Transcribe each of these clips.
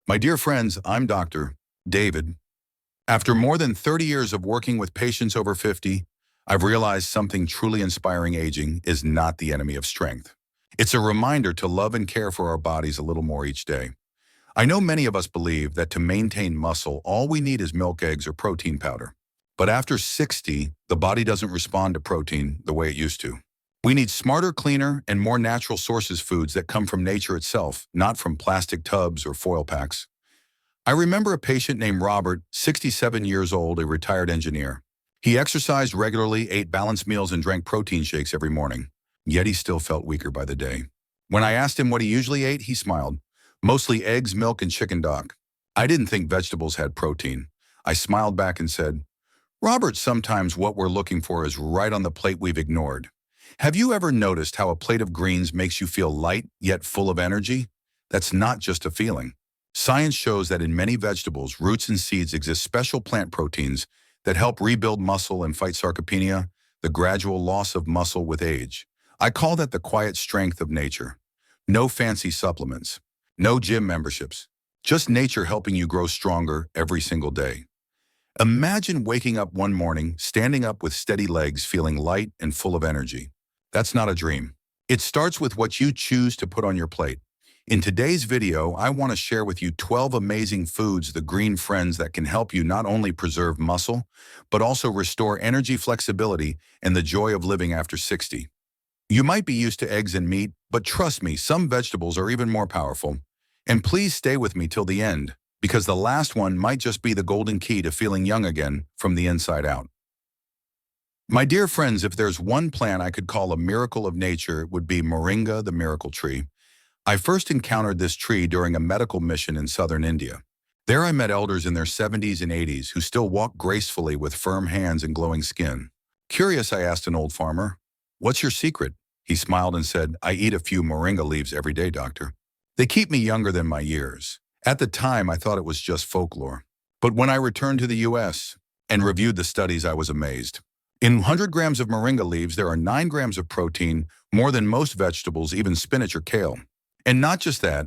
My dear friends, I'm Dr. David. After more than 30 years of working with patients over 50, I've realized something truly inspiring: aging is not the enemy of strength. It's a reminder to love and care for our bodies a little more each day. I know many of us believe that to maintain muscle, all we need is milk, eggs, or protein powder. But after 60, the body doesn't respond to protein the way it used to. We need smarter, cleaner, and more natural sources foods that come from nature itself, not from plastic tubs or foil packs. I remember a patient named Robert, 67 years old, a retired engineer. He exercised regularly, ate balanced meals, and drank protein shakes every morning. Yet he still felt weaker by the day. When I asked him what he usually ate, he smiled. Mostly eggs, milk, and chicken, doc. I didn't think vegetables had protein. I smiled back and said, Robert, sometimes what we're looking for is right on the plate we've ignored. Have you ever noticed how a plate of greens makes you feel light yet full of energy? That's not just a feeling. Science shows that in many vegetables, roots and seeds exist special plant proteins that help rebuild muscle and fight sarcopenia, the gradual loss of muscle with age. I call that the quiet strength of nature. No fancy supplements, no gym memberships, just nature helping you grow stronger every single day. Imagine waking up one morning, standing up with steady legs, feeling light and full of energy. That's not a dream. It starts with what you choose to put on your plate. In today's video, I want to share with you 12 amazing foods, the green friends, that can help you not only preserve muscle, but also restore energy, flexibility, and the joy of living after 60. You might be used to eggs and meat, but trust me, some vegetables are even more powerful. And please stay with me till the end, because the last one might just be the golden key to feeling young again from the inside out. My dear friends, if there's one plant I could call a miracle of nature, it would be moringa, the miracle tree. I first encountered this tree during a medical mission in southern India. There I met elders in their 70s and 80s who still walk gracefully with firm hands and glowing skin. Curious, I asked an old farmer, "What's your secret?" He smiled and said, "I eat a few moringa leaves every day, doctor. They keep me younger than my years." At the time, I thought it was just folklore. But when I returned to the US and reviewed the studies, I was amazed. In 100 grams of moringa leaves, there are 9 grams of protein, more than most vegetables, even spinach or kale. And not just that,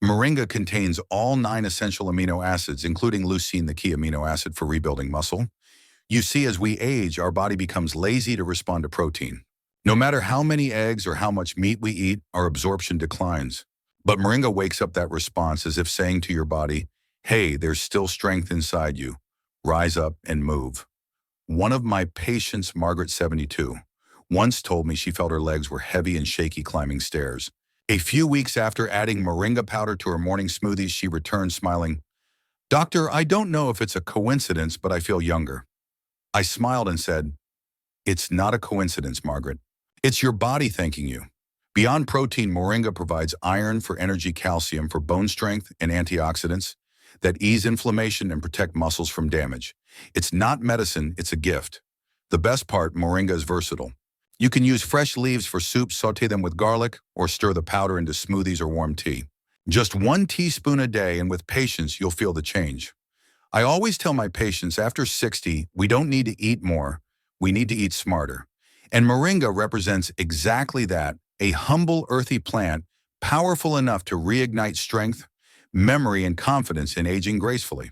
moringa contains all 9 essential amino acids, including leucine, the key amino acid for rebuilding muscle. You see, as we age, our body becomes lazy to respond to protein. No matter how many eggs or how much meat we eat, our absorption declines. But moringa wakes up that response, as if saying to your body, hey, there's still strength inside you. Rise up and move. One of my patients, Margaret, 72, once told me she felt her legs were heavy and shaky climbing stairs. A few weeks after adding moringa powder to her morning smoothies, she returned smiling, "Doctor, I don't know if it's a coincidence, but I feel younger." I smiled and said, "It's not a coincidence, Margaret. It's your body thanking you." Beyond protein, moringa provides iron for energy, calcium for bone strength, and antioxidants that ease inflammation and protect muscles from damage. It's not medicine, it's a gift. The best part, moringa is versatile. You can use fresh leaves for soup, saute them with garlic, or stir the powder into smoothies or warm tea. Just 1 teaspoon a day, and with patience, you'll feel the change. I always tell my patients, after 60, we don't need to eat more, we need to eat smarter. And moringa represents exactly that, a humble, earthy plant, powerful enough to reignite strength, memory, and confidence in aging gracefully.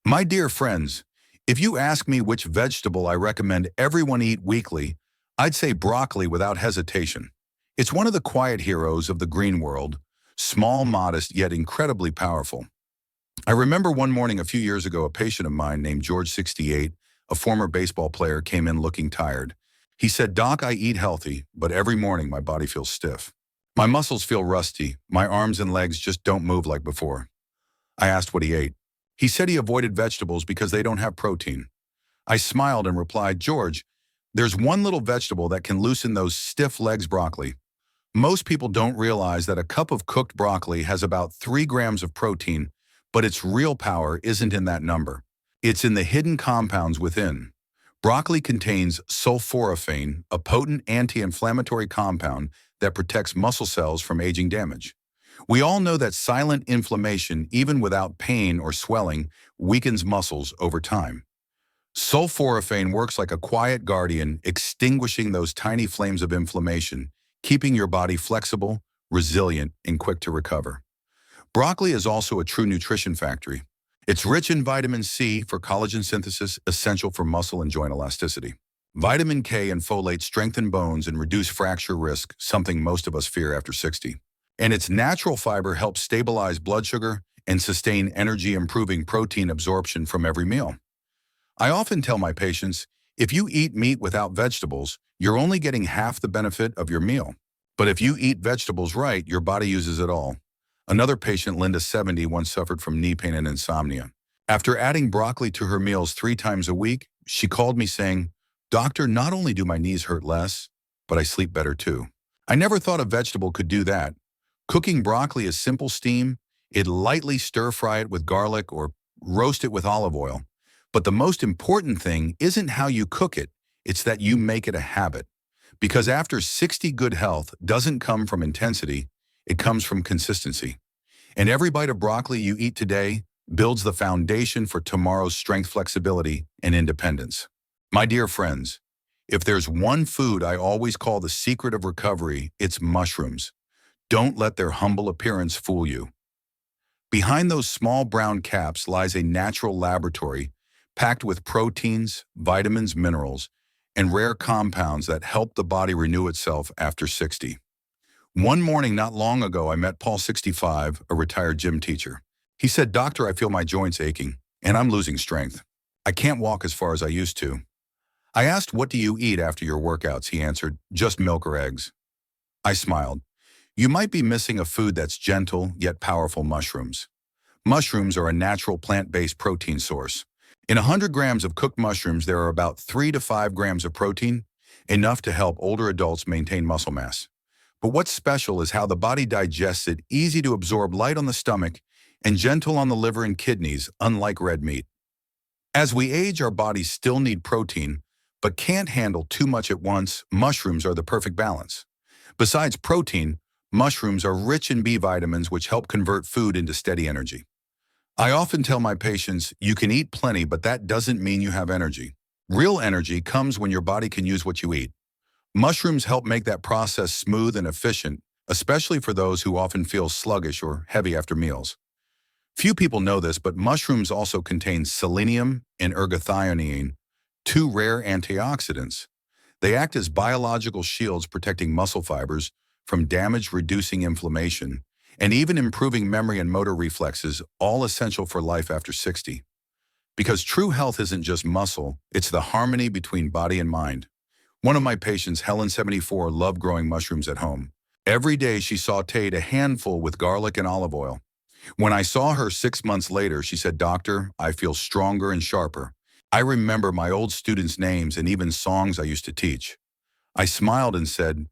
My dear friends, if you ask me which vegetable I recommend everyone eat weekly, I'd say broccoli without hesitation. It's one of the quiet heroes of the green world, small, modest, yet incredibly powerful. I remember one morning a few years ago, a patient of mine named George, 68, a former baseball player, came in looking tired. He said, "Doc, I eat healthy, but every morning my body feels stiff. My muscles feel rusty, my arms and legs just don't move like before." I asked what he ate. He said he avoided vegetables because they don't have protein. I smiled and replied, "George, there's one little vegetable that can loosen those stiff legs: broccoli." Most people don't realize that a cup of cooked broccoli has about 3 grams of protein, but its real power isn't in that number. It's in the hidden compounds within. Broccoli contains sulforaphane, a potent anti-inflammatory compound that protects muscle cells from aging damage. We all know that silent inflammation, even without pain or swelling, weakens muscles over time. Sulforaphane works like a quiet guardian, extinguishing those tiny flames of inflammation, keeping your body flexible, resilient, and quick to recover. Broccoli is also a true nutrition factory. It's rich in vitamin C for collagen synthesis, essential for muscle and joint elasticity. Vitamin K and folate strengthen bones and reduce fracture risk, something most of us fear after 60. And its natural fiber helps stabilize blood sugar and sustain energy, improving protein absorption from every meal. I often tell my patients, if you eat meat without vegetables, you're only getting half the benefit of your meal. But if you eat vegetables right, your body uses it all. Another patient, Linda, 70, once suffered from knee pain and insomnia. After adding broccoli to her meals 3 times a week, she called me saying, "Doctor, not only do my knees hurt less, but I sleep better too." I never thought a vegetable could do that. Cooking broccoli is simple steam. It lightly stir-fry it with garlic or roast it with olive oil. But the most important thing isn't how you cook it, it's that you make it a habit. Because after 60, good health doesn't come from intensity, it comes from consistency. And every bite of broccoli you eat today builds the foundation for tomorrow's strength, flexibility, and independence. My dear friends, if there's one food I always call the secret of recovery, it's mushrooms. Don't let their humble appearance fool you. Behind those small brown caps lies a natural laboratory packed with proteins, vitamins, minerals, and rare compounds that help the body renew itself after 60. One morning not long ago, I met Paul, 65, a retired gym teacher. He said, "Doctor, I feel my joints aching, and I'm losing strength. I can't walk as far as I used to." I asked, "What do you eat after your workouts?" He answered, "Just milk or eggs." I smiled. You might be missing a food that's gentle yet powerful: mushrooms. Mushrooms are a natural plant-based protein source. In 100 grams of cooked mushrooms, there are about 3 to 5 grams of protein, enough to help older adults maintain muscle mass. But what's special is how the body digests it: easy to absorb, light on the stomach, and gentle on the liver and kidneys, unlike red meat. As we age, our bodies still need protein, but can't handle too much at once. Mushrooms are the perfect balance. Besides protein, mushrooms are rich in B vitamins, which help convert food into steady energy. I often tell my patients, you can eat plenty, but that doesn't mean you have energy. Real energy comes when your body can use what you eat. Mushrooms help make that process smooth and efficient, especially for those who often feel sluggish or heavy after meals. Few people know this, but mushrooms also contain selenium and ergothioneine, 2 rare antioxidants. They act as biological shields, protecting muscle fibers from damage, reducing inflammation, and even improving memory and motor reflexes, all essential for life after 60. Because true health isn't just muscle, it's the harmony between body and mind. One of my patients, Helen, 74, loved growing mushrooms at home. Every day she sautéed a handful with garlic and olive oil. When I saw her 6 months later, she said, "Doctor, I feel stronger and sharper. I remember my old students' names and even songs I used to teach." I smiled and said,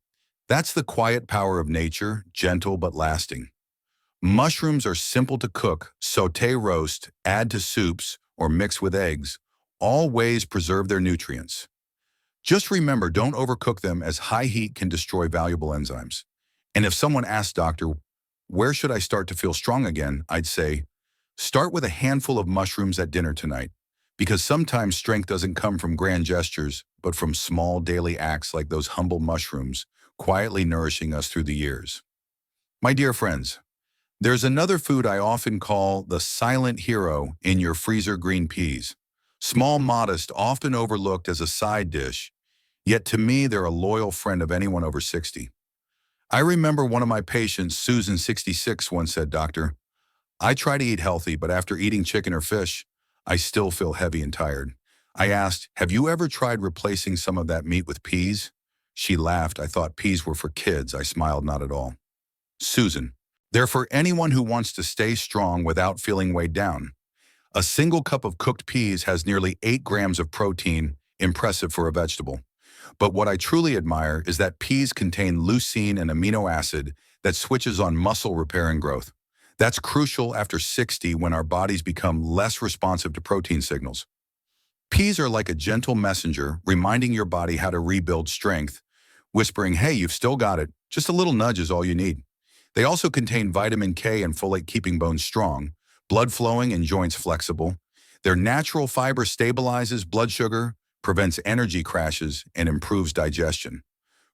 "That's the quiet power of nature, gentle but lasting." Mushrooms are simple to cook: sauté, roast, add to soups, or mix with eggs. All ways preserve their nutrients. Just remember, don't overcook them, as high heat can destroy valuable enzymes. And if someone asks, "Doctor, where should I start to feel strong again?" I'd say, start with a handful of mushrooms at dinner tonight. Because sometimes strength doesn't come from grand gestures, but from small daily acts like those humble mushrooms, quietly nourishing us through the years. My dear friends, there's another food I often call the silent hero in your freezer: green peas. Small, modest, often overlooked as a side dish, yet to me they're a loyal friend of anyone over 60. I remember one of my patients, Susan, 66, once said, "Doctor, I try to eat healthy, but after eating chicken or fish, I still feel heavy and tired." I asked, "Have you ever tried replacing some of that meat with peas?" She laughed. "I thought peas were for kids." I smiled, "Not at all, Susan. They're for anyone who wants to stay strong without feeling weighed down. A single cup of cooked peas has nearly 8 grams of protein, impressive for a vegetable. But what I truly admire is that peas contain leucine, an amino acid that switches on muscle repair and growth. That's crucial after 60, when our bodies become less responsive to protein signals. Peas are like a gentle messenger, reminding your body how to rebuild strength, whispering, "Hey, you've still got it. Just a little nudge is all you need." They also contain vitamin K and folate, keeping bones strong, blood flowing, and joints flexible. Their natural fiber stabilizes blood sugar, prevents energy crashes, and improves digestion.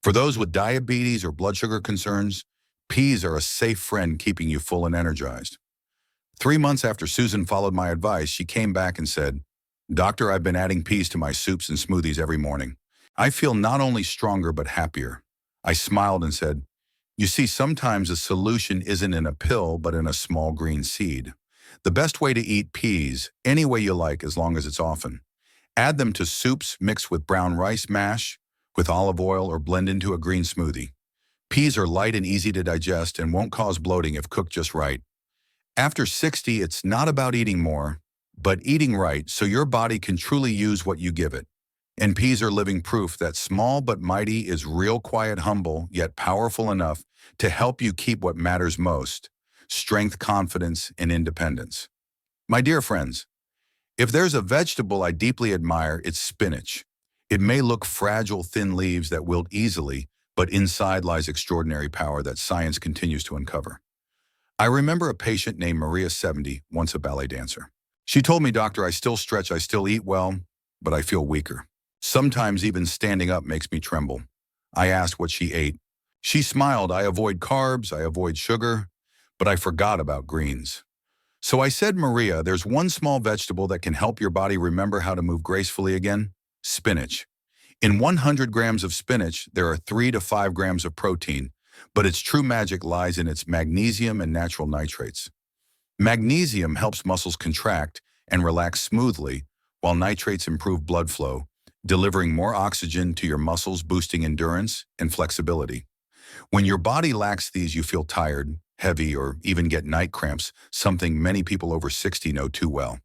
For those with diabetes or blood sugar concerns, Peas are a safe friend keeping you full and energized. 3 months after Susan followed my advice, she came back and said, "Doctor, I've been adding peas to my soups and smoothies every morning. I feel not only stronger but happier." I smiled and said, "You see, sometimes a solution isn't in a pill but in a small green seed. The best way to eat peas, any way you like as long as it's often. Add them to soups mixed with brown rice mash, with olive oil, or blend into a green smoothie. Peas are light and easy to digest and won't cause bloating if cooked just right. After 60, it's not about eating more, but eating right so your body can truly use what you give it. And peas are living proof that small but mighty is real, quiet, humble, yet powerful enough to help you keep what matters most: strength, confidence, and independence." My dear friends, if there's a vegetable I deeply admire, it's spinach. It may look fragile, thin leaves that wilt easily, but inside lies extraordinary power that science continues to uncover. I remember a patient named Maria, 70, once a ballet dancer. She told me, "Doctor, I still stretch, I still eat well, but I feel weaker. Sometimes even standing up makes me tremble." I asked what she ate. She smiled. "I avoid carbs, I avoid sugar, but I forgot about greens." So I said, "Maria, there's one small vegetable that can help your body remember how to move gracefully again: spinach. In 100 grams of spinach, there are 3 to 5 grams of protein, but its true magic lies in its magnesium and natural nitrates. Magnesium helps muscles contract and relax smoothly, while nitrates improve blood flow, delivering more oxygen to your muscles, boosting endurance and flexibility. When your body lacks these, you feel tired, heavy, or even get night cramps, something many people over 60 know too well.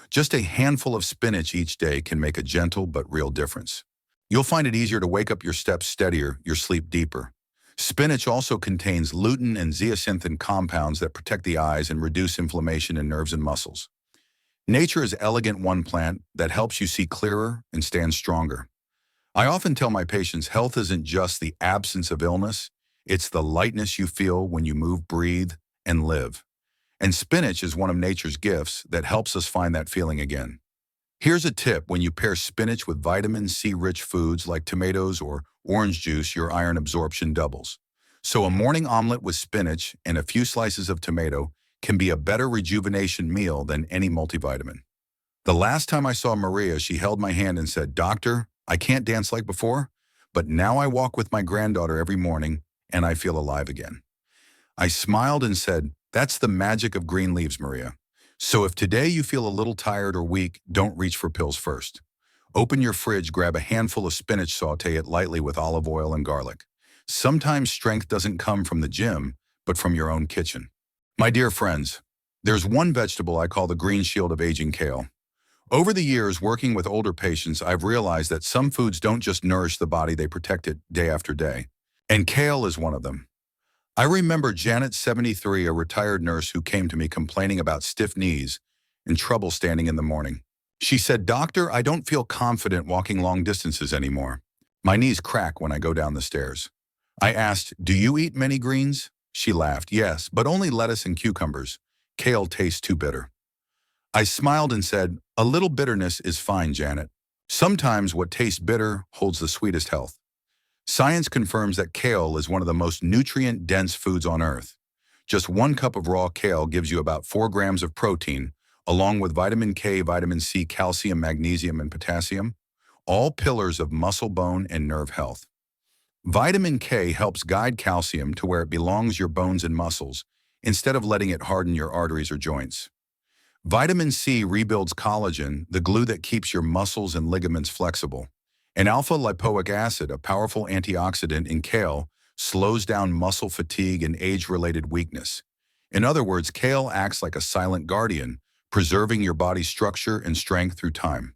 Just a handful of spinach each day can make a gentle but real difference. You'll find it easier to wake up, your steps steadier, your sleep deeper. Spinach also contains lutein and zeaxanthin compounds that protect the eyes and reduce inflammation in nerves and muscles. Nature's elegant one plant that helps you see clearer and stand stronger. I often tell my patients health isn't just the absence of illness, it's the lightness you feel when you move, breathe, and live. And spinach is one of nature's gifts that helps us find that feeling again. Here's a tip: when you pair spinach with vitamin C-rich foods like tomatoes or orange juice, your iron absorption doubles. So a morning omelet with spinach and a few slices of tomato can be a better rejuvenation meal than any multivitamin. The last time I saw Maria, she held my hand and said, "Doctor, I can't dance like before, but now I walk with my granddaughter every morning and I feel alive again." I smiled and said, "That's the magic of green leaves, Maria. So if today you feel a little tired or weak, don't reach for pills first. Open your fridge, grab a handful of spinach, saute it lightly with olive oil and garlic. Sometimes strength doesn't come from the gym, but from your own kitchen." My dear friends, there's one vegetable I call the green shield of aging: kale. Over the years, working with older patients, I've realized that some foods don't just nourish the body, they protect it day after day. And kale is one of them. I remember Janet, 73, a retired nurse who came to me complaining about stiff knees and trouble standing in the morning. She said, "Doctor, I don't feel confident walking long distances anymore. My knees crack when I go down the stairs." I asked, "Do you eat many greens?" She laughed, "Yes, but only lettuce and cucumbers. Kale tastes too bitter." I smiled and said, "A little bitterness is fine, Janet. Sometimes what tastes bitter holds the sweetest health." Science confirms that kale is one of the most nutrient-dense foods on earth. Just 1 cup of raw kale gives you about 4 grams of protein, along with vitamin K, vitamin C, calcium, magnesium, and potassium, all pillars of muscle, bone, and nerve health. Vitamin K helps guide calcium to where it belongs: your bones and muscles, instead of letting it harden your arteries or joints. Vitamin C rebuilds collagen, the glue that keeps your muscles and ligaments flexible. And alpha-lipoic acid, a powerful antioxidant in kale, slows down muscle fatigue and age-related weakness. In other words, kale acts like a silent guardian, preserving your body's structure and strength through time.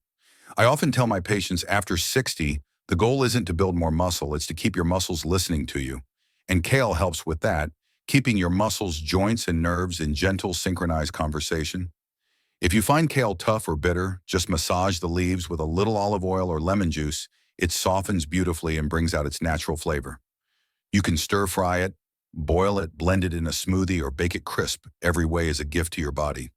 I often tell my patients, after 60, the goal isn't to build more muscle, it's to keep your muscles listening to you. And kale helps with that, keeping your muscles, joints, and nerves in gentle, synchronized conversation. If you find kale tough or bitter, just massage the leaves with a little olive oil or lemon juice. It softens beautifully and brings out its natural flavor. You can stir-fry it, boil it, blend it in a smoothie, or bake it crisp. Every way is a gift to your body.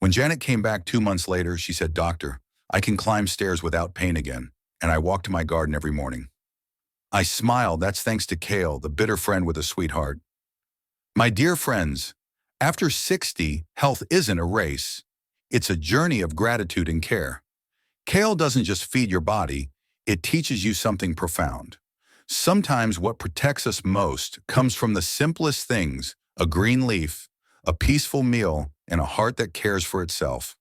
When Janet came back 2 months later, she said, "Doctor, I can climb stairs without pain again, and I walk to my garden every morning." I smiled. "That's thanks to kale, the bitter friend with a sweet heart." My dear friends, after 60, health isn't a race. It's a journey of gratitude and care. Kale doesn't just feed your body, it teaches you something profound. Sometimes what protects us most comes from the simplest things: a green leaf, a peaceful meal, and a heart that cares for itself.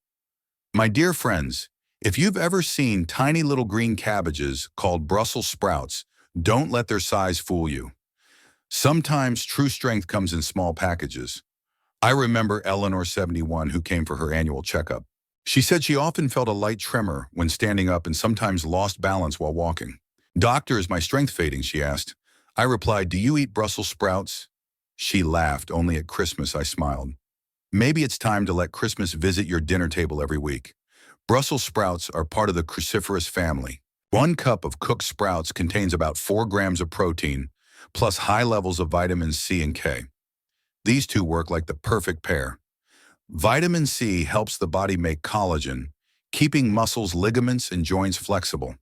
My dear friends, if you've ever seen tiny little green cabbages called Brussels sprouts, don't let their size fool you. Sometimes true strength comes in small packages. I remember Eleanor, 71, who came for her annual checkup. She said she often felt a light tremor when standing up and sometimes lost balance while walking. "Doctor, is my strength fading?" she asked. I replied, "Do you eat Brussels sprouts?" She laughed. "Only at Christmas," I smiled. Maybe it's time to let Christmas visit your dinner table every week. Brussels sprouts are part of the cruciferous family. 1 cup of cooked sprouts contains about 4 grams of protein, plus high levels of vitamins C and K. These two work like the perfect pair. Vitamin C helps the body make collagen, keeping muscles, ligaments, and joints flexible.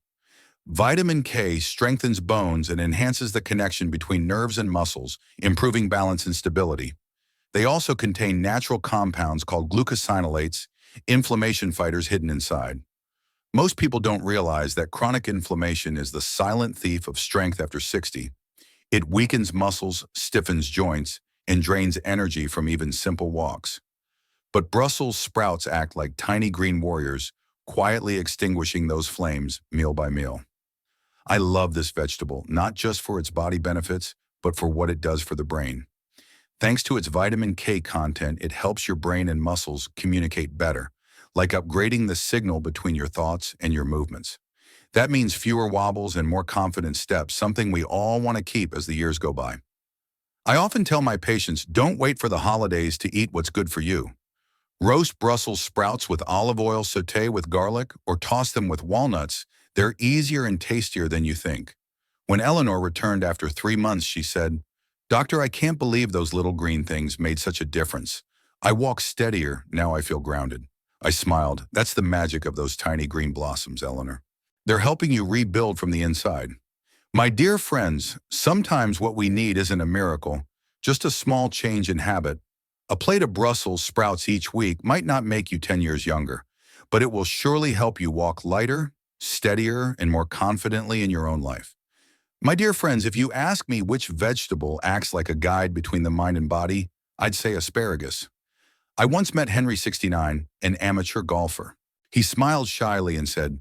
Vitamin K strengthens bones and enhances the connection between nerves and muscles, improving balance and stability. They also contain natural compounds called glucosinolates, inflammation fighters hidden inside. Most people don't realize that chronic inflammation is the silent thief of strength after 60. It weakens muscles, stiffens joints, and drains energy from even simple walks. But Brussels sprouts act like tiny green warriors, quietly extinguishing those flames meal by meal. I love this vegetable, not just for its body benefits, but for what it does for the brain. Thanks to its vitamin K content, it helps your brain and muscles communicate better, like upgrading the signal between your thoughts and your movements. That means fewer wobbles and more confident steps, something we all want to keep as the years go by. I often tell my patients, don't wait for the holidays to eat what's good for you. Roast Brussels sprouts with olive oil, sauté with garlic, or toss them with walnuts. They're easier and tastier than you think. When Eleanor returned after 3 months, she said, "Doctor, I can't believe those little green things made such a difference. I walk steadier, now I feel grounded." I smiled. "That's the magic of those tiny green blossoms, Eleanor. They're helping you rebuild from the inside." My dear friends, sometimes what we need isn't a miracle, just a small change in habit. A plate of Brussels sprouts each week might not make you 10 years younger, but it will surely help you walk lighter, steadier, and more confidently in your own life. My dear friends, if you ask me which vegetable acts like a guide between the mind and body, I'd say asparagus. I once met Henry, 69, an amateur golfer. He smiled shyly and said,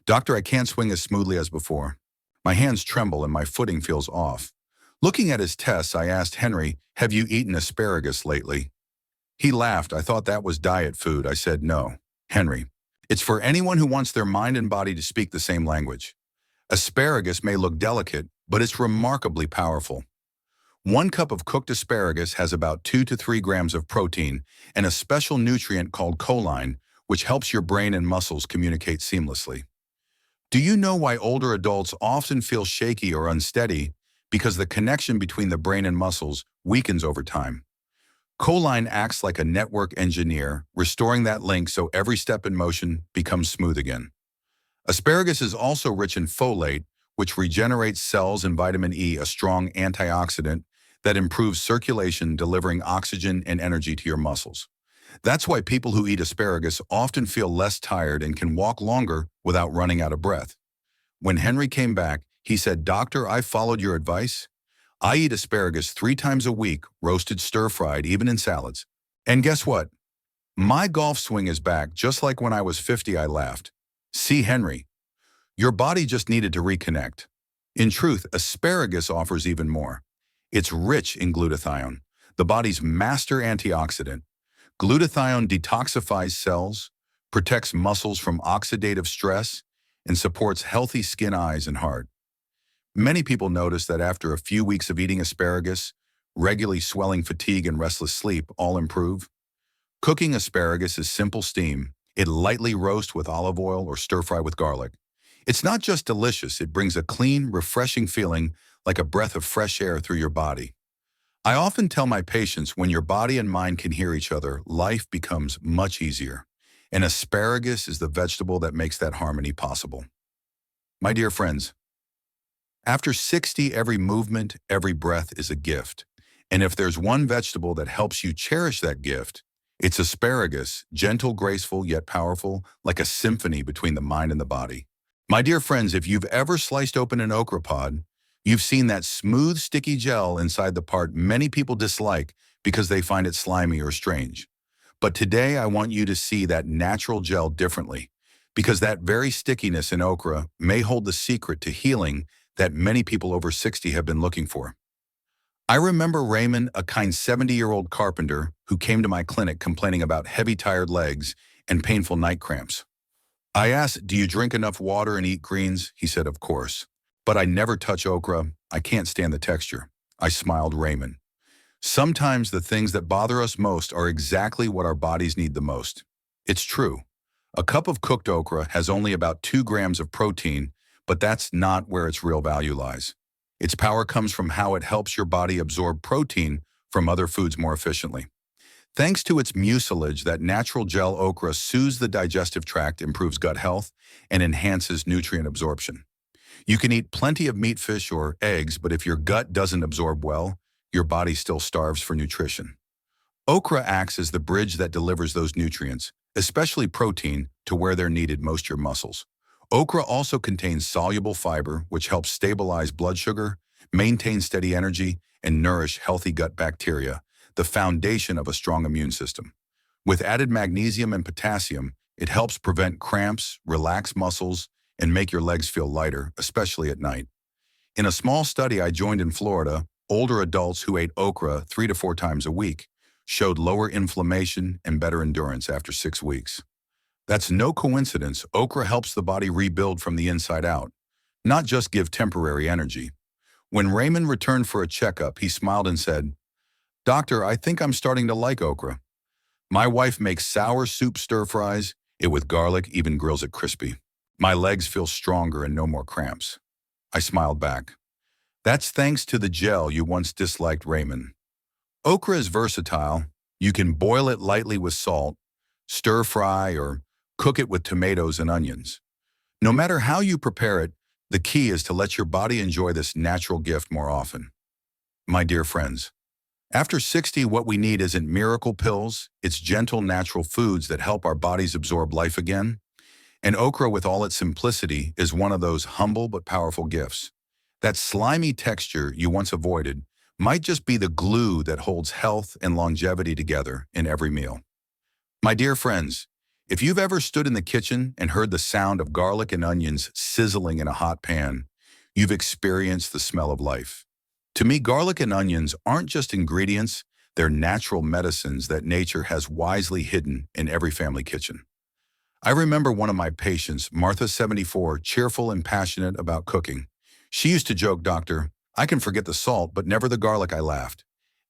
"Doctor, I can't swing as smoothly as before. My hands tremble and my footing feels off." Looking at his tests, I asked Henry, "Have you eaten asparagus lately?" He laughed. "I thought that was diet food." I said, "No, Henry. It's for anyone who wants their mind and body to speak the same language. Asparagus may look delicate, but it's remarkably powerful. 1 cup of cooked asparagus has about 2 to 3 grams of protein and a special nutrient called choline, which helps your brain and muscles communicate seamlessly. Do you know why older adults often feel shaky or unsteady? Because the connection between the brain and muscles weakens over time. Choline acts like a network engineer, restoring that link so every step in motion becomes smooth again. Asparagus is also rich in folate, which regenerates cells, and vitamin E, a strong antioxidant that improves circulation, delivering oxygen and energy to your muscles. That's why people who eat asparagus often feel less tired and can walk longer without running out of breath. When Henry came back, he said, "Doctor, I followed your advice. I eat asparagus 3 times a week, roasted, stir-fried, even in salads. And guess what? My golf swing is back, just like when I was 50." I laughed. See, Henry, your body just needed to reconnect. In truth, asparagus offers even more. It's rich in glutathione, the body's master antioxidant. Glutathione detoxifies cells, protects muscles from oxidative stress, and supports healthy skin, eyes, and heart. Many people notice that after a few weeks of eating asparagus, regularly swelling, fatigue, and restless sleep all improve. Cooking asparagus is simple: steam. It lightly roast with olive oil or stir-fry with garlic. It's not just delicious, it brings a clean, refreshing feeling like a breath of fresh air through your body. I often tell my patients, when your body and mind can hear each other, life becomes much easier. And asparagus is the vegetable that makes that harmony possible. My dear friends, after 60, every movement, every breath is a gift. And if there's one vegetable that helps you cherish that gift, it's asparagus, gentle, graceful, yet powerful, like a symphony between the mind and the body. My dear friends, if you've ever sliced open an okra pod, you've seen that smooth, sticky gel inside the part many people dislike because they find it slimy or strange. But today I want you to see that natural gel differently, because that very stickiness in okra may hold the secret to healing that many people over 60 have been looking for. I remember Raymond, a kind 70-year-old carpenter who came to my clinic complaining about heavy, tired legs and painful night cramps. I asked, "Do you drink enough water and eat greens?" He said, "Of course. But I never touch okra. I can't stand the texture." I smiled, "Raymond, sometimes the things that bother us most are exactly what our bodies need the most." It's true. A cup of cooked okra has only about 2 grams of protein, but that's not where its real value lies. Its power comes from how it helps your body absorb protein from other foods more efficiently. Thanks to its mucilage, that natural gel okra soothes the digestive tract, improves gut health, and enhances nutrient absorption. You can eat plenty of meat, fish, or eggs, but if your gut doesn't absorb well, your body still starves for nutrition. Okra acts as the bridge that delivers those nutrients, especially protein, to where they're needed most: your muscles. Okra also contains soluble fiber, which helps stabilize blood sugar, maintain steady energy, and nourish healthy gut bacteria, the foundation of a strong immune system. With added magnesium and potassium, it helps prevent cramps, relax muscles, and make your legs feel lighter, especially at night. In a small study I joined in Florida, older adults who ate okra 3 to 4 times a week showed lower inflammation and better endurance after 6 weeks. That's no coincidence. Okra helps the body rebuild from the inside out, not just give temporary energy. When Raymond returned for a checkup, he smiled and said, "Doctor, I think I'm starting to like okra. My wife makes sour soup stir-fries it with garlic, even grills it crispy. My legs feel stronger and no more cramps." I smiled back. "That's thanks to the gel you once disliked, Raymond." Okra is versatile. You can boil it lightly with salt, stir-fry, or cook it with tomatoes and onions. No matter how you prepare it, the key is to let your body enjoy this natural gift more often. My dear friends, after 60, what we need isn't miracle pills, it's gentle, natural foods that help our bodies absorb life again. And okra, with all its simplicity, is one of those humble but powerful gifts. That slimy texture you once avoided might just be the glue that holds health and longevity together in every meal. My dear friends, if you've ever stood in the kitchen and heard the sound of garlic and onions sizzling in a hot pan, you've experienced the smell of life. To me, garlic and onions aren't just ingredients, they're natural medicines that nature has wisely hidden in every family kitchen. I remember one of my patients, Martha, 74, cheerful and passionate about cooking. She used to joke, "Doctor, I can forget the salt, but never the garlic," I laughed.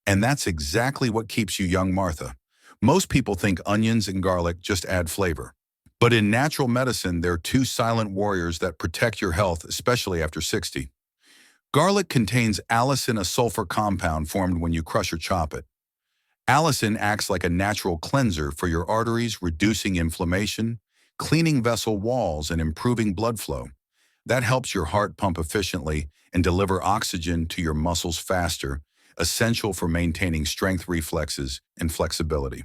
And that's exactly what keeps you young, Martha. Most people think onions and garlic just add flavor. But in natural medicine, they're 2 silent warriors that protect your health, especially after 60. Garlic contains allicin, a sulfur compound formed when you crush or chop it. Allicin acts like a natural cleanser for your arteries, reducing inflammation, cleaning vessel walls, and improving blood flow. That helps your heart pump efficiently and deliver oxygen to your muscles faster, essential for maintaining strength, reflexes, and flexibility.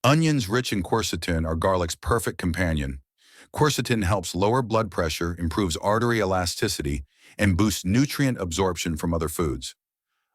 Onions, rich in quercetin, are garlic's perfect companion. Quercetin helps lower blood pressure, improves artery elasticity, and boosts nutrient absorption from other foods.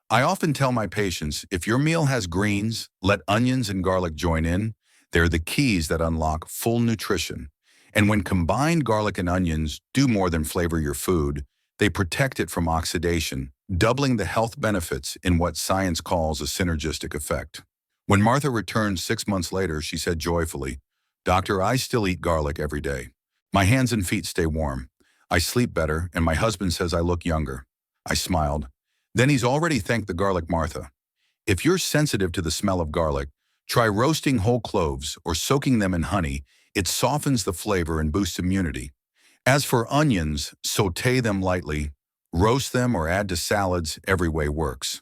I often tell my patients, if your meal has greens, let onions and garlic join in. They're the keys that unlock full nutrition. And when combined, garlic and onions do more than flavor your food. They protect it from oxidation, doubling the health benefits in what science calls a synergistic effect. When Martha returned 6 months later, she said joyfully, "Doctor, I still eat garlic every day. My hands and feet stay warm. I sleep better, and my husband says I look younger." I smiled. Then he's already thanked the garlic, Martha. If you're sensitive to the smell of garlic, try roasting whole cloves or soaking them in honey. It softens the flavor and boosts immunity. As for onions, sauté them lightly, roast them, or add to salads. Every way works.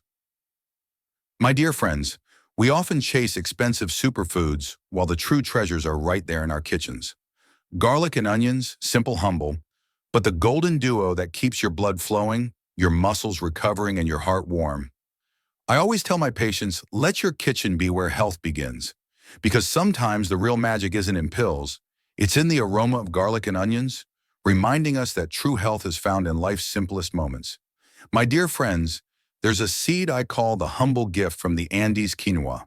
My dear friends, we often chase expensive superfoods while the true treasures are right there in our kitchens. Garlic and onions, simple, humble, but the golden duo that keeps your blood flowing, your muscles recovering, and your heart warm. I always tell my patients, let your kitchen be where health begins. Because sometimes the real magic isn't in pills, it's in the aroma of garlic and onions, reminding us that true health is found in life's simplest moments. My dear friends, there's a seed I call the humble gift from the Andes, quinoa.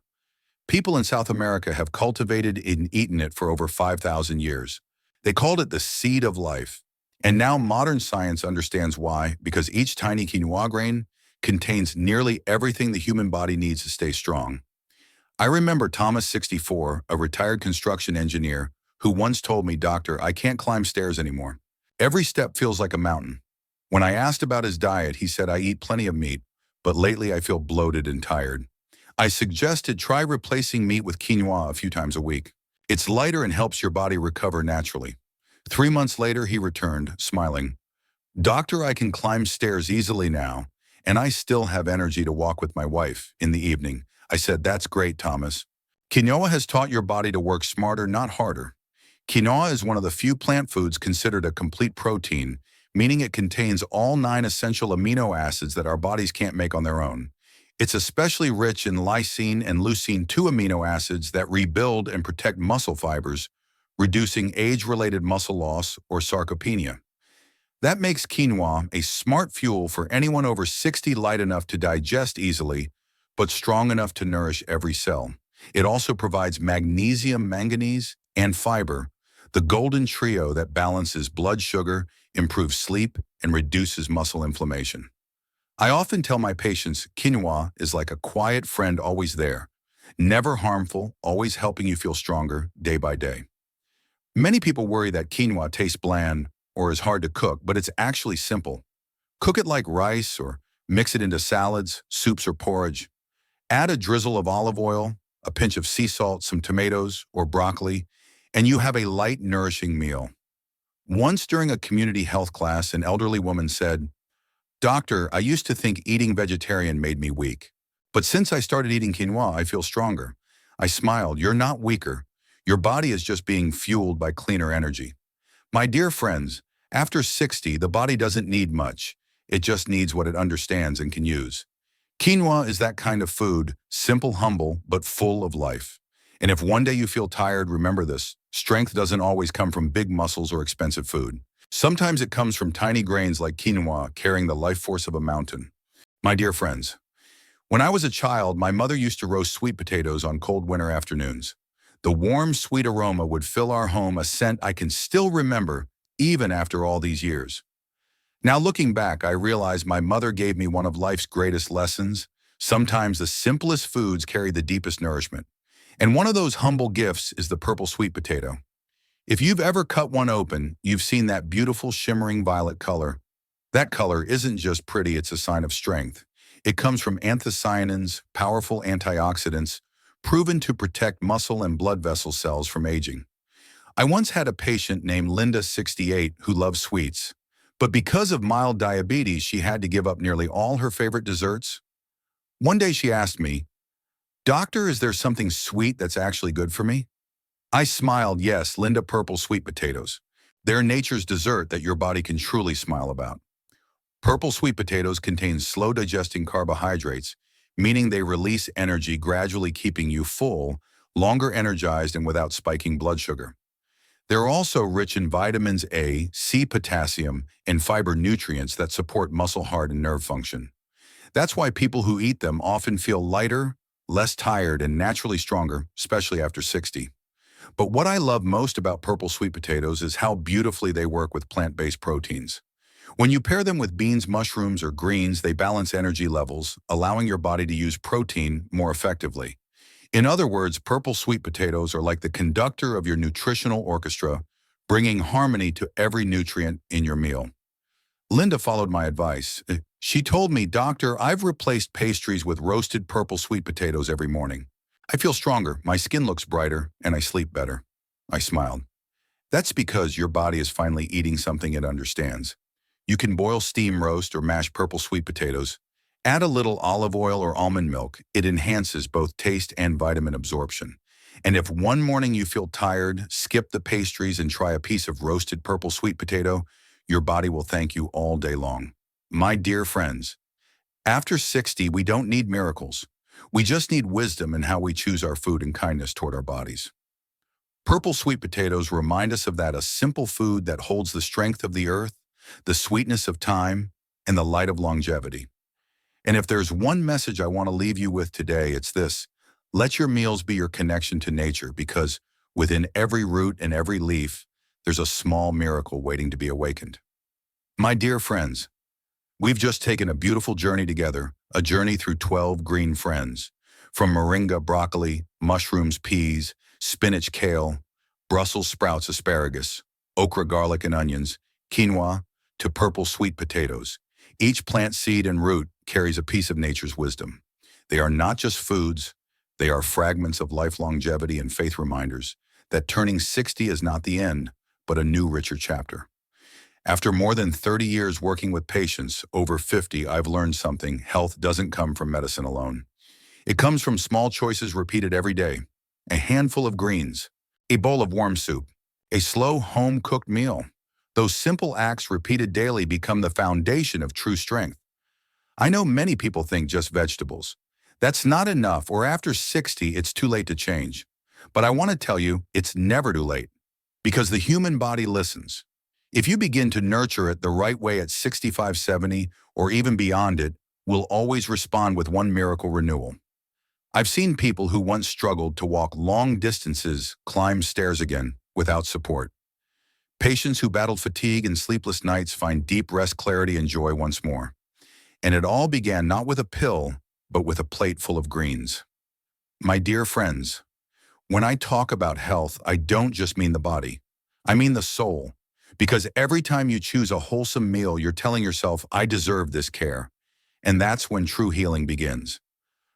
People in South America have cultivated and eaten it for over 5,000 years. They called it the seed of life. And now modern science understands why, because each tiny quinoa grain contains nearly everything the human body needs to stay strong. I remember Thomas, 64, a retired construction engineer, who once told me, "Doctor, I can't climb stairs anymore. Every step feels like a mountain." When I asked about his diet, he said, "I eat plenty of meat, but lately I feel bloated and tired." I suggested try replacing meat with quinoa a few times a week. It's lighter and helps your body recover naturally. 3 months later, he returned, smiling. "Doctor, I can climb stairs easily now, and I still have energy to walk with my wife in the evening." I said, "That's great, Thomas. Quinoa has taught your body to work smarter, not harder." Quinoa is one of the few plant foods considered a complete protein, meaning it contains all 9 essential amino acids that our bodies can't make on their own. It's especially rich in lysine and leucine, 2 amino acids that rebuild and protect muscle fibers, reducing age-related muscle loss or sarcopenia. That makes quinoa a smart fuel for anyone over 60, light enough to digest easily, but strong enough to nourish every cell. It also provides magnesium, manganese, and fiber, the golden trio that balances blood sugar, improves sleep, and reduces muscle inflammation. I often tell my patients quinoa is like a quiet friend always there, never harmful, always helping you feel stronger day by day. Many people worry that quinoa tastes bland or is hard to cook, but it's actually simple. Cook it like rice or mix it into salads, soups, or porridge. Add a drizzle of olive oil, a pinch of sea salt, some tomatoes or broccoli, and you have a light, nourishing meal. Once during a community health class, an elderly woman said, "Doctor, I used to think eating vegetarian made me weak. But since I started eating quinoa, I feel stronger." I smiled. "You're not weaker. Your body is just being fueled by cleaner energy." My dear friends, after 60, the body doesn't need much. It just needs what it understands and can use. Quinoa is that kind of food, simple, humble, but full of life. And if one day you feel tired, remember this: strength doesn't always come from big muscles or expensive food. Sometimes it comes from tiny grains like quinoa carrying the life force of a mountain. My dear friends, when I was a child, my mother used to roast sweet potatoes on cold winter afternoons. The warm, sweet aroma would fill our home, a scent I can still remember even after all these years. Now looking back, I realize my mother gave me one of life's greatest lessons. Sometimes the simplest foods carry the deepest nourishment. And one of those humble gifts is the purple sweet potato. If you've ever cut one open, you've seen that beautiful shimmering violet color. That color isn't just pretty, it's a sign of strength. It comes from anthocyanins, powerful antioxidants, proven to protect muscle and blood vessel cells from aging. I once had a patient named Linda, 68, who loved sweets. But because of mild diabetes, she had to give up nearly all her favorite desserts. One day she asked me, "Doctor, is there something sweet that's actually good for me?" I smiled. "Yes, Linda, purple sweet potatoes. They're nature's dessert that your body can truly smile about." Purple sweet potatoes contain slow-digesting carbohydrates, meaning they release energy, gradually keeping you full, longer energized, and without spiking blood sugar. They're also rich in vitamins A, C, potassium, and fiber nutrients that support muscle, heart, and nerve function. That's why people who eat them often feel lighter, less tired, and naturally stronger, especially after 60. But what I love most about purple sweet potatoes is how beautifully they work with plant-based proteins. When you pair them with beans, mushrooms, or greens, they balance energy levels, allowing your body to use protein more effectively. In other words, purple sweet potatoes are like the conductor of your nutritional orchestra, bringing harmony to every nutrient in your meal. Linda followed my advice. She told me, "Doctor, I've replaced pastries with roasted purple sweet potatoes every morning. I feel stronger, my skin looks brighter, and I sleep better." I smiled. That's because your body is finally eating something it understands. You can boil, steam, roast, or mash purple sweet potatoes. Add a little olive oil or almond milk. It enhances both taste and vitamin absorption. And if one morning you feel tired, skip the pastries and try a piece of roasted purple sweet potato. Your body will thank you all day long. My dear friends, After 60, we don't need miracles. We just need wisdom in how we choose our food and kindness toward our bodies. Purple sweet potatoes remind us of that, a simple food that holds the strength of the earth, the sweetness of time, and the light of longevity. And if there's one message I want to leave you with today, it's this: let your meals be your connection to nature, because within every root and every leaf, there's a small miracle waiting to be awakened. My dear friends, we've just taken a beautiful journey together, a journey through 12 green friends. From moringa, broccoli, mushrooms, peas, spinach, kale, Brussels sprouts, asparagus, okra, garlic, and onions, quinoa, to purple sweet potatoes. Each plant, seed, and root carries a piece of nature's wisdom. They are not just foods, they are fragments of life, longevity, and faith, reminders that turning 60 is not the end, but a new, richer chapter. After more than 30 years working with patients over 50, I've learned something: health doesn't come from medicine alone. It comes from small choices repeated every day. A handful of greens, a bowl of warm soup, a slow home-cooked meal. Those simple acts repeated daily become the foundation of true strength. I know many people think just vegetables. That's not enough, or after 60, it's too late to change. But I want to tell you, it's never too late, because the human body listens. If you begin to nurture it the right way at 65, 70, or even beyond, it will always respond with one miracle: renewal. I've seen people who once struggled to walk long distances climb stairs again without support. Patients who battled fatigue and sleepless nights find deep rest, clarity, and joy once more. And it all began not with a pill, but with a plate full of greens. My dear friends, when I talk about health, I don't just mean the body. I mean the soul. Because every time you choose a wholesome meal, you're telling yourself, I deserve this care. And that's when true healing begins.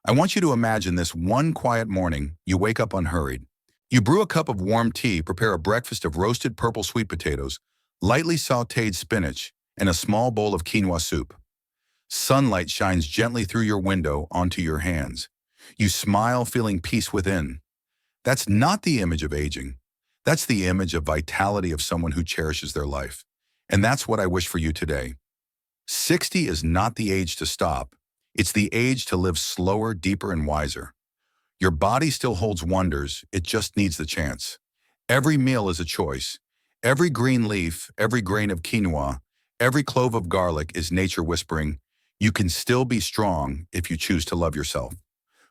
I want you to imagine this: one quiet morning, you wake up unhurried. You brew a cup of warm tea, prepare a breakfast of roasted purple sweet potatoes, lightly sautéed spinach, and a small bowl of quinoa soup. Sunlight shines gently through your window onto your hands. You smile, feeling peace within. That's not the image of aging. That's the image of vitality, of someone who cherishes their life. And that's what I wish for you today. 60 is not the age to stop. It's the age to live slower, deeper, and wiser. Your body still holds wonders. It just needs the chance. Every meal is a choice. Every green leaf, every grain of quinoa, every clove of garlic is nature whispering, you can still be strong if you choose to love yourself.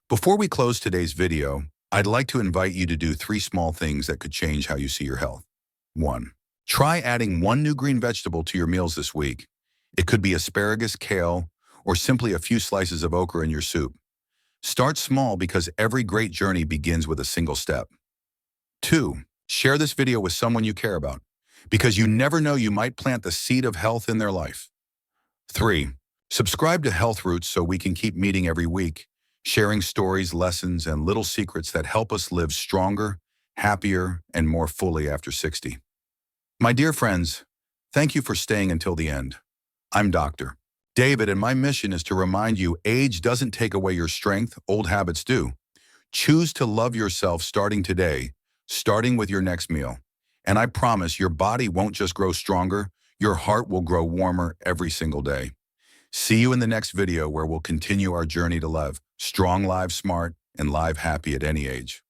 Before we close today's video, I'd like to invite you to do 3 small things that could change how you see your health. 1. Try adding 1 new green vegetable to your meals this week. It could be asparagus, kale, or simply a few slices of okra in your soup. Start small, because every great journey begins with a single step. 2. Share this video with someone you care about, because you never know, you might plant the seed of health in their life. 3. Subscribe to Health Roots so we can keep meeting every week, sharing stories, lessons, and little secrets that help us live stronger, happier, and more fully after 60. My dear friends, thank you for staying until the end. I'm Dr. David, and my mission is to remind you, age doesn't take away your strength, old habits do. Choose to love yourself starting today, starting with your next meal. And I promise your body won't just grow stronger, your heart will grow warmer every single day. See you in the next video, where we'll continue our journey to live strong, live smart, and live happy at any age.